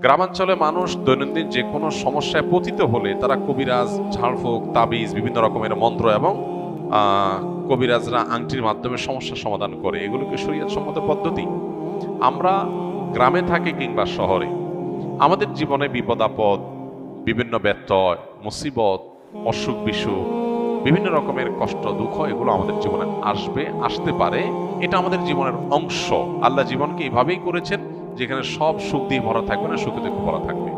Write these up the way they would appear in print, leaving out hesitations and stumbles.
গ্রামাঞ্চলে মানুষ দৈনন্দিন যে কোনো সমস্যায় পতিত হলে তারা কবিরাজ, ঝাড়ফুঁক, তাবিজ, বিভিন্ন রকমের মন্ত্র এবং কবিরাজরা আংটির মাধ্যমে সমস্যার সমাধান করে। এগুলোকে শরীয়ত সম্মত পদ্ধতি। আমরা গ্রামে থাকি কিংবা শহরে, আমাদের জীবনে বিপদ আপদ, বিভিন্ন ব্যত্যয়, মুসিবত, অসুখ বিসুখ, বিভিন্ন রকমের কষ্ট দুঃখ এগুলো আমাদের জীবনে আসবে, আসতে পারে। এটা আমাদের জীবনের অংশ। আল্লাহ জীবনকে এইভাবেই করেছেন যেখানে সব সুখ দিয়ে ভরা থাকবে না, সুখে দুঃখ ভরা থাকবে।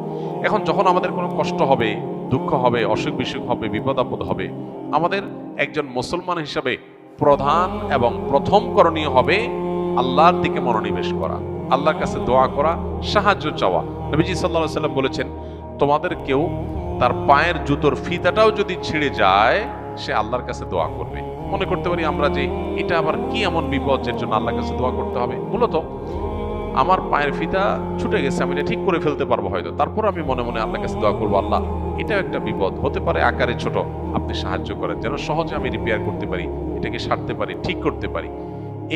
এখন যখন আমাদের কোনো কষ্ট হবে, দুঃখ হবে, অসুখ বিসুখ হবে, বিপদ আপদ হবে, আমাদের একজন মুসলমান হিসাবে প্রধান এবং প্রথম করণীয় হবে আল্লাহর দিকে মনোনিবেশ করা, আল্লাহর কাছে দোয়া করা, সাহায্য চাওয়া। নবীজি সাল্লাল্লাহু আলাইহি ওয়াসাল্লাম বলেছেন, তোমাদের কেউ তার পায়ের জুতোর ফিতাটাও যদি ছিঁড়ে যায়, সে আল্লাহর কাছে দোয়া করবে। মনে করতে পারি আমরা যে এটা আবার কি এমন বিপদ যের জন্য আল্লাহর কাছে দোয়া করতে হবে। মূলত আমার পায়ের ফিতা ছুটে গেছে, আমি এটা ঠিক করে ফেলতে পারবো হয়তো, তারপর আমি মনে মনে আল্লাহর কাছে দোয়া করবো, আল্লাহ এটাও একটা বিপদ হতে পারে, আকারে ছোট, আপনি সাহায্য করেন যেন সহজে আমি রিপেয়ার করতে পারি, এটাকে সারতে পারি, ঠিক করতে পারি।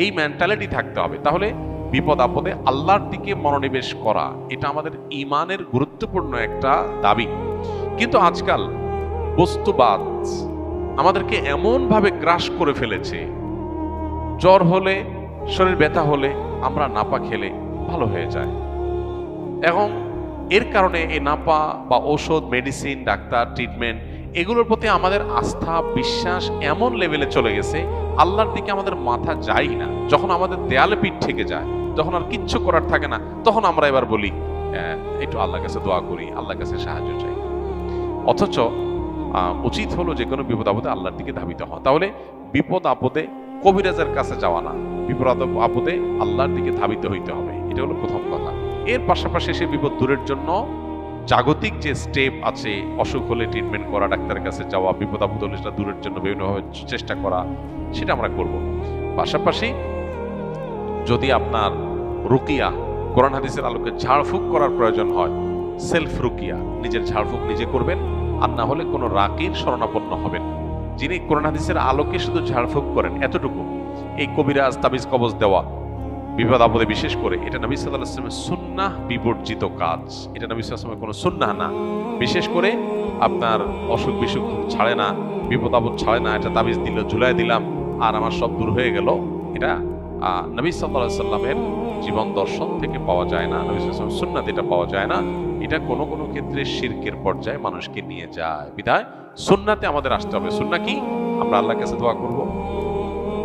এই মেন্টালিটি থাকতে হবে। তাহলে বিপদ আপদে আল্লাহর দিকে মনোনিবেশ করা এটা আমাদের ঈমানের গুরুত্বপূর্ণ একটা দাবি। কিন্তু আজকাল বস্তুবাদ আমাদেরকে এমন ভাবে গ্রাস করে ফেলেছে, জ্বর হলে, শরীর ব্যথা হলে আমরা নাপা খেলে ভালো হয়ে যায়। এবং এর কারণে এই নাপা বা ঔষধ, মেডিসিন, ডাক্তার, ট্রিটমেন্ট এগুলোর প্রতি আমাদের আস্থা, বিশ্বাস এমন লেভেলে চলে গেছে, আল্লাহর দিকে আমাদের মাথা যায় না। যখন আমাদের দেয়ালে পিঠ থেকে যায়, যখন আর কিচ্ছু করার থাকে না, তখন আমরা এবার বলি একটু আল্লাহর কাছে দোয়া করি, আল্লাহর কাছে সাহায্য চাই। অথচ উচিত হলো যে কোনো বিপদ আপদে আল্লাহর দিকে ধাবিত হওয়া। তাহলে বিপদ আপদে কবিরাজের কাছে যাওয়া না, বিপদ আপদে আল্লাহর দিকে ধাবিত হইতে হবে। এটা হলো প্রথম কথা। এর পাশাপাশি সে বিপদ দূরের জন্য জাগতিক যে স্টেপ আছে, অসুখ হলে ট্রিটমেন্ট করা, ডাক্তারের কাছে যাওয়া, বিপদ আপদ হলে সেটা দূরের জন্য বিভিন্নভাবে চেষ্টা করা, সেটা আমরা করব। পাশাপাশি যদি আপনার রুকিয়া, কোরআন হাদিসের আলোকে ঝাড়ফুঁক করার প্রয়োজন হয়, সেলফ রুকিয়া, নিজের ঝাড়ফুঁক নিজে করবেন, আর না হলে কোনো রাকির শরণাপন্ন হবেন যিনি কোরআন হাদিসের আলোকে শুধু ঝাড়ফুঁক করেন, এতটুকু। এই কবিরাজ, তাবিজ, কবজ দেওয়া বিপদ আপদে বিশেষ করে এটা নবী সাল্লাল্লাহু আলাইহি ওয়াসাল্লামের সুন্নাহ বিবর্জিত কাজ। এটা নবী সাল্লাল্লাহু আলাইহি ওয়াসাল্লামের কোনো সুন্নাহ না। বিশেষ করে আপনার অসুখ বিসুখ ছাড়ে না, বিপদ আপদ ছাড়ে না, এটা তাবিজ দিল, ঝুলাই দিলাম আর আমার সব দূর হয়ে গেল, এটা নবী সাল্লাল্লাহু আলাইহি ওয়াসাল্লামের জীবন দর্শন থেকে পাওয়া যায় না, নবী সাল্লাল্লাহু আলাইহি ওয়াসাল্লামের সুন্নাত এটা পাওয়া যায় না। এটা কোনো কোনো ক্ষেত্রে শিরকের পর্যায়ে মানুষকে নিয়ে যায়। বিধায় সুন্নাতে আমাদের আসতে হবে। সুন্নাহ কি? আমরা আল্লাহর কাছে দোয়া করব,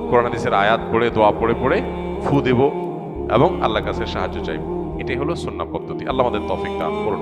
কোরআন হাদিসের আয়াত পড়ে, দোয়া পড়ে পড়ে ফু দেব এবং আল্লাহর কাছে সাহায্য চাইব। এটাই হলো সুন্নাহ পদ্ধতি। আল্লাহ আমাদের তৌফিক দান করুন।